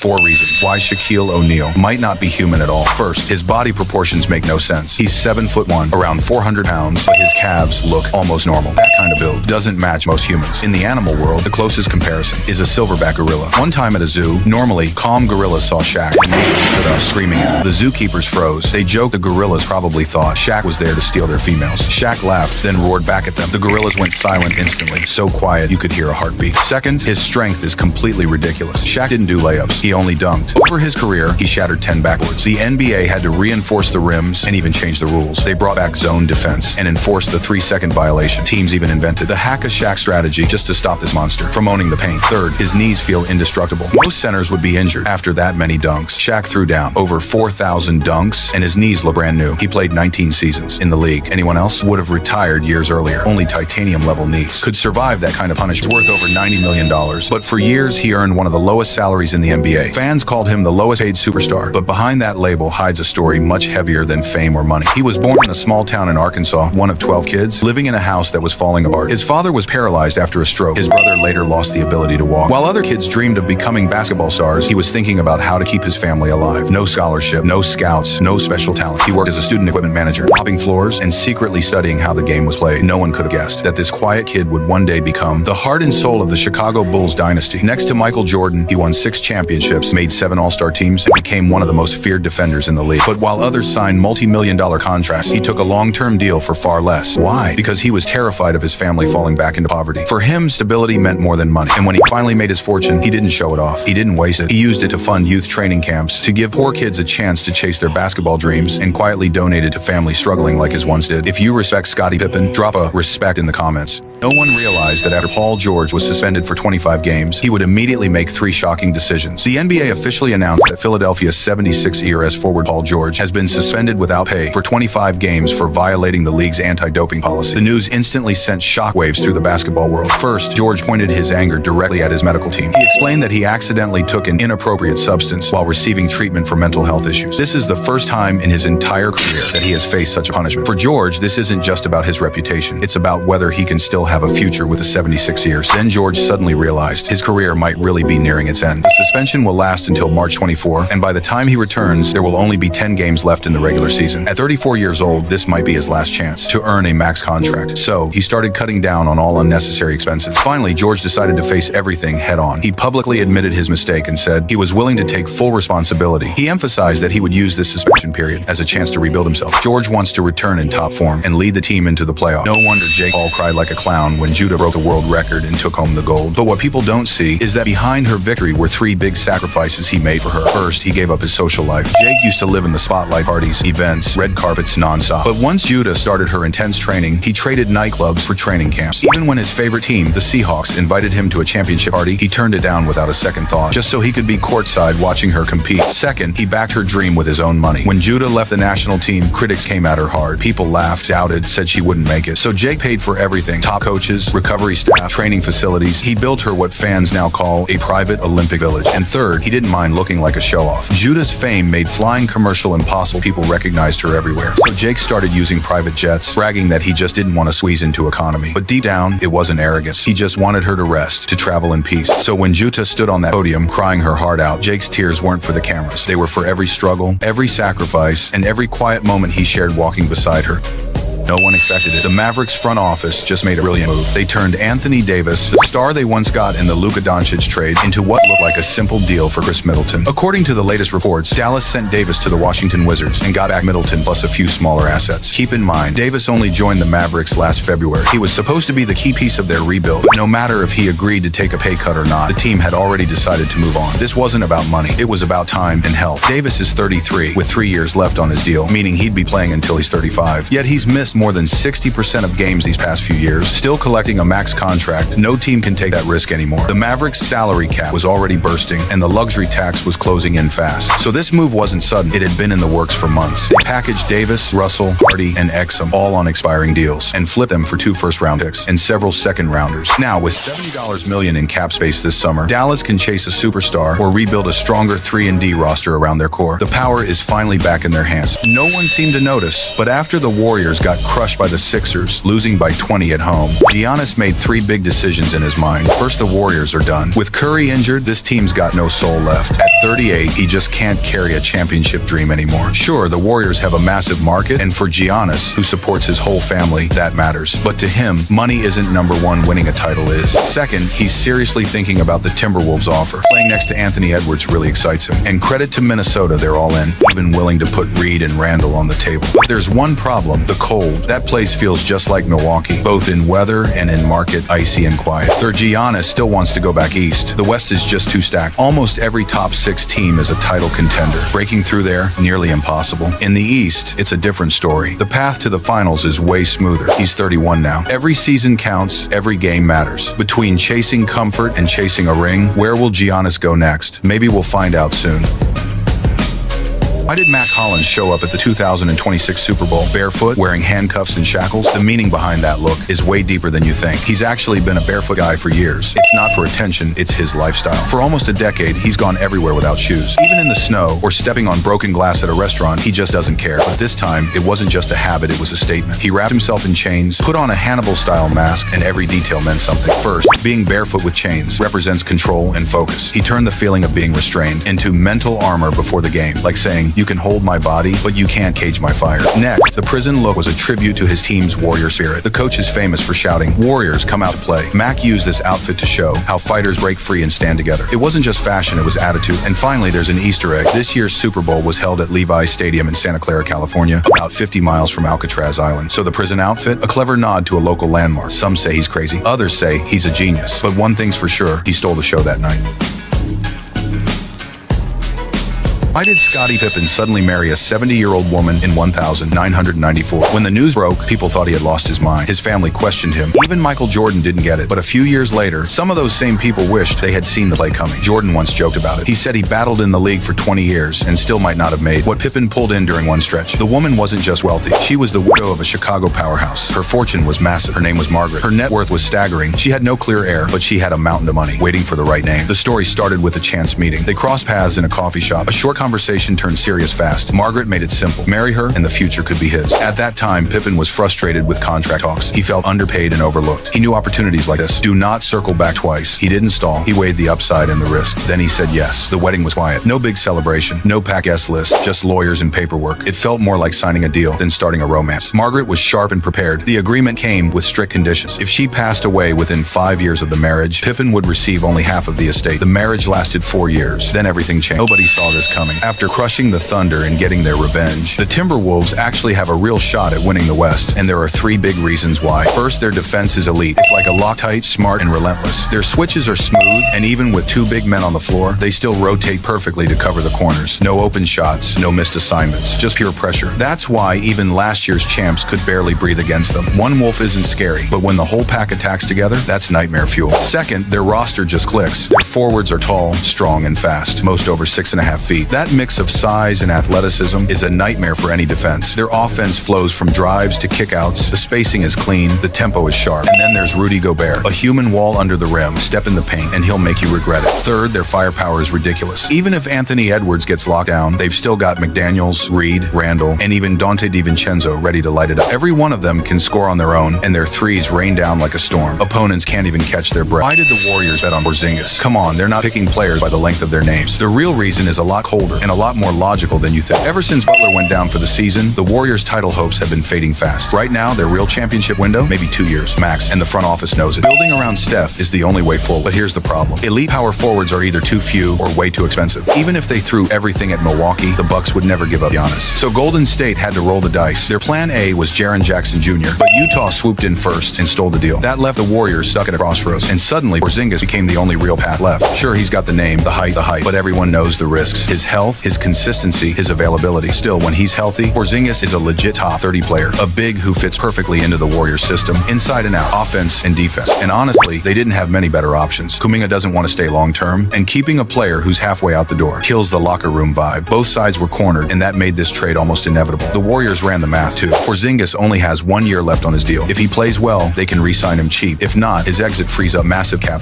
4 reasons why Shaquille O'Neal might not be human at all. First, his body proportions make no sense. He's 7'1", around 400 pounds, but his calves look almost normal. That kind of build doesn't match most humans. In the animal world, the closest comparison is a silverback gorilla. One time at a zoo, normally calm gorillas saw Shaq and immediately stood up screaming at him. The zookeepers froze. They joked the gorillas probably thought Shaq was there to steal their females. Shaq laughed, then roared back at them. The gorillas went silent instantly, so quiet you could hear a heartbeat. Second, his strength is completely ridiculous. Shaq didn't do layups. He only dunked. Over his career, he shattered 10 backboards. The NBA had to reinforce the rims and even change the rules. They brought back zone defense and enforced the 3-second violation. Teams even invented the hack-a-Shaq strategy just to stop this monster from owning the paint. Third, his knees feel indestructible. Most centers would be injured after that many dunks. Shaq threw down over 4,000 dunks and his knees look brand new. He played 19 seasons in the league. Anyone else would have retired years earlier. Only titanium-level knees could survive that kind of punishment. Worth over $90 million. But for years, he earned one of the lowest salaries in the NBA. Fans called him the lowest paid superstar, but behind that label hides a story much heavier than fame or money. He was born in a small town in Arkansas, one of 12 kids, living in a house that was falling apart. His father was paralyzed after a stroke. His brother later lost the ability to walk. While other kids dreamed of becoming basketball stars, he was thinking about how to keep his family alive. No scholarship, no scouts, no special talent. He worked as a student equipment manager, mopping floors and secretly studying how the game was played. No one could have guessed that this quiet kid would one day become the heart and soul of the Chicago Bulls dynasty. Next to Michael Jordan, he won 6 championships, made 7 All-Star teams, and became one of the most feared defenders in the league. But while others signed multi-million-dollar contracts, he took a long-term deal for far less. Why? Because he was terrified of his family falling back into poverty. For him, stability meant more than money. And when he finally made his fortune, he didn't show it off. He didn't waste it. He used it to fund youth training camps, to give poor kids a chance to chase their basketball dreams, and quietly donated to families struggling like his once did. If you respect Scottie Pippen, drop a respect in the comments. No one realized that after Paul George was suspended for 25 games, he would immediately make 3 shocking decisions. The NBA officially announced that Philadelphia's 76-year forward Paul George has been suspended without pay for 25 games for violating the league's anti-doping policy. The news instantly sent shockwaves through the basketball world. First, George pointed his anger directly at his medical team. He explained that he accidentally took an inappropriate substance while receiving treatment for mental health issues. This is the first time in his entire career that he has faced such a punishment. For George, this isn't just about his reputation. It's about whether he can still have a future with the 76ers. Then George suddenly realized his career might really be nearing its end. The suspension will last until March 24, and by the time he returns, there will only be 10 games left in the regular season. At 34 years old, this might be his last chance to earn a max contract. So he started cutting down on all unnecessary expenses. Finally, George decided to face everything head on. He publicly admitted his mistake and said he was willing to take full responsibility. He emphasized that he would use this suspension period as a chance to rebuild himself. George wants to return in top form and lead the team into the playoffs. No wonder Jake Paul cried like a clown when Judah broke the world record and took home the gold. But what people don't see is that behind her victory were 3 big sacrifices he made for her. First, he gave up his social life. Jake used to live in the spotlight, parties, events, red carpets nonstop. But once Judah started her intense training, he traded nightclubs for training camps. Even when his favorite team, the Seahawks, invited him to a championship party, he turned it down without a second thought, just so he could be courtside watching her compete. Second, he backed her dream with his own money. When Judah left the national team, critics came at her hard. People laughed, doubted, said she wouldn't make it. So Jake paid for everything: top coaches, recovery staff, training facilities. He built her what fans now call a private Olympic village. And third, he didn't mind looking like a show-off. Judah's fame made flying commercial impossible. People recognized her everywhere. So Jake started using private jets, bragging that he just didn't want to squeeze into economy. But deep down, it wasn't arrogance. He just wanted her to rest, to travel in peace. So when Judah stood on that podium, crying her heart out, Jake's tears weren't for the cameras. They were for every struggle, every sacrifice, and every quiet moment he shared walking beside her. No one expected it. The Mavericks front office just made a brilliant move. They turned Anthony Davis, the star they once got in the Luka Doncic trade, into what looked like a simple deal for Chris Middleton. According to the latest reports, Dallas sent Davis to the Washington Wizards and got back Middleton plus a few smaller assets. Keep in mind, Davis only joined the Mavericks last February. He was supposed to be the key piece of their rebuild, but no matter if he agreed to take a pay cut or not, the team had already decided to move on. This wasn't about money. It was about time and health. Davis is 33, with 3 years left on his deal, meaning he'd be playing until he's 35. Yet he's missed more than 60% of games these past few years, still collecting a max contract. No team can take that risk anymore. The Mavericks' salary cap was already bursting, and the luxury tax was closing in fast. So this move wasn't sudden. It had been in the works for months. They packaged Davis, Russell, Hardy, and Exum all on expiring deals and flipped them for 2 first-round picks and several second-rounders. Now, with $70 million in cap space this summer, Dallas can chase a superstar or rebuild a stronger 3-and-D roster around their core. The power is finally back in their hands. No one seemed to notice, but after the Warriors got crushed by the Sixers, losing by 20 at home. Giannis made 3 big decisions in his mind. First, the Warriors are done. With Curry injured, this team's got no soul left. At 38, he just can't carry a championship dream anymore. Sure, the Warriors have a massive market, and for Giannis, who supports his whole family, that matters. But to him, money isn't number one, winning a title is. Second, he's seriously thinking about the Timberwolves offer. Playing next to Anthony Edwards really excites him. And credit to Minnesota, they're all in, even willing to put Reed and Randall on the table. But there's one problem, the cold. That place feels just like Milwaukee, both in weather and in market, icy and quiet. Third, Giannis still wants to go back east. The West is just too stacked. Almost every top 6 team is a title contender. Breaking through there, nearly impossible. In the East, it's a different story. The path to the finals is way smoother. He's 31 now. Every season counts, every game matters. Between chasing comfort and chasing a ring, where will Giannis go next? Maybe we'll find out soon. Why did Mac Hollins show up at the 2026 Super Bowl barefoot, wearing handcuffs and shackles? The meaning behind that look is way deeper than you think. He's actually been a barefoot guy for years. It's not for attention, it's his lifestyle. For almost a decade, he's gone everywhere without shoes. Even in the snow or stepping on broken glass at a restaurant, he just doesn't care. But this time, it wasn't just a habit, it was a statement. He wrapped himself in chains, put on a Hannibal-style mask, and every detail meant something. First, being barefoot with chains represents control and focus. He turned the feeling of being restrained into mental armor before the game, like saying, "You can hold my body, but you can't cage my fire." Next, the prison look was a tribute to his team's warrior spirit. The coach is famous for shouting, "Warriors, come out to play." Mac used this outfit to show how fighters break free and stand together. It wasn't just fashion, it was attitude. And finally, there's an Easter egg. This year's Super Bowl was held at Levi's Stadium in Santa Clara, California, about 50 miles from Alcatraz Island. So the prison outfit, a clever nod to a local landmark. Some say he's crazy, others say he's a genius. But one thing's for sure, he stole the show that night. Why did Scottie Pippen suddenly marry a 70-year-old woman in 1994? When the news broke, people thought he had lost his mind. His family questioned him. Even Michael Jordan didn't get it. But a few years later, some of those same people wished they had seen the play coming. Jordan once joked about it. He said he battled in the league for 20 years and still might not have made what Pippen pulled in during one stretch. The woman wasn't just wealthy. She was the widow of a Chicago powerhouse. Her fortune was massive. Her name was Margaret. Her net worth was staggering. She had no clear heir, but she had a mountain of money waiting for the right name. The story started with a chance meeting. They crossed paths in a coffee shop. A short conversation turned serious fast. Margaret made it simple. Marry her and the future could be his. At that time, Pippen was frustrated with contract talks. He felt underpaid and overlooked. He knew opportunities like this. Do not circle back twice. He didn't stall. He weighed the upside and the risk. Then he said yes. The wedding was quiet. No big celebration. No pack guest list. Just lawyers and paperwork. It felt more like signing a deal than starting a romance. Margaret was sharp and prepared. The agreement came with strict conditions. If she passed away within 5 years of the marriage, Pippen would receive only half of the estate. The marriage lasted 4 years. Then everything changed. Nobody saw this coming. After crushing the Thunder and getting their revenge, the Timberwolves actually have a real shot at winning the West, and there are 3 big reasons why. First, their defense is elite. It's like a Loctite, smart and relentless. Their switches are smooth, and even with 2 big men on the floor, they still rotate perfectly to cover the corners. No open shots, no missed assignments, just pure pressure. That's why even last year's champs could barely breathe against them. One wolf isn't scary, but when the whole pack attacks together, that's nightmare fuel. Second, their roster just clicks. Their forwards are tall, strong, and fast, most over 6.5 feet. That mix of size and athleticism is a nightmare for any defense. Their offense flows from drives to kickouts. The spacing is clean, the tempo is sharp. And then there's Rudy Gobert, a human wall under the rim. Step in the paint and he'll make you regret it. Third, their firepower is ridiculous. Even if Anthony Edwards gets locked down, they've still got McDaniels, Reed, Randall, and even Dante DiVincenzo ready to light it up. Every one of them can score on their own, and their threes rain down like a storm. Opponents can't even catch their breath. Why did the Warriors bet on Porzingis? Come on, they're not picking players by the length of their names. The real reason is a lot colder and a lot more logical than you think. Ever since Butler went down for the season, the Warriors' title hopes have been fading fast. Right now, their real championship window, maybe 2 years, max, and the front office knows it. Building around Steph is the only way forward. But here's the problem. Elite power forwards are either too few or way too expensive. Even if they threw everything at Milwaukee, the Bucks would never give up Giannis. So Golden State had to roll the dice. Their plan A was Jaren Jackson Jr., but Utah swooped in first and stole the deal. That left the Warriors stuck at a crossroads, and suddenly Porzingis became the only real path left. Sure, he's got the name, the height, but everyone knows the risks. His health, his consistency, his availability. Still, when he's healthy, Porzingis is a legit top 30 player, a big who fits perfectly into the Warriors system, inside and out, offense and defense. And honestly, they didn't have many better options. Kuminga doesn't want to stay long-term, and keeping a player who's halfway out the door kills the locker room vibe. Both sides were cornered, and that made this trade almost inevitable. The Warriors ran the math too. Porzingis only has 1 year left on his deal. If he plays well, they can re-sign him cheap. If not, his exit frees up massive cap space.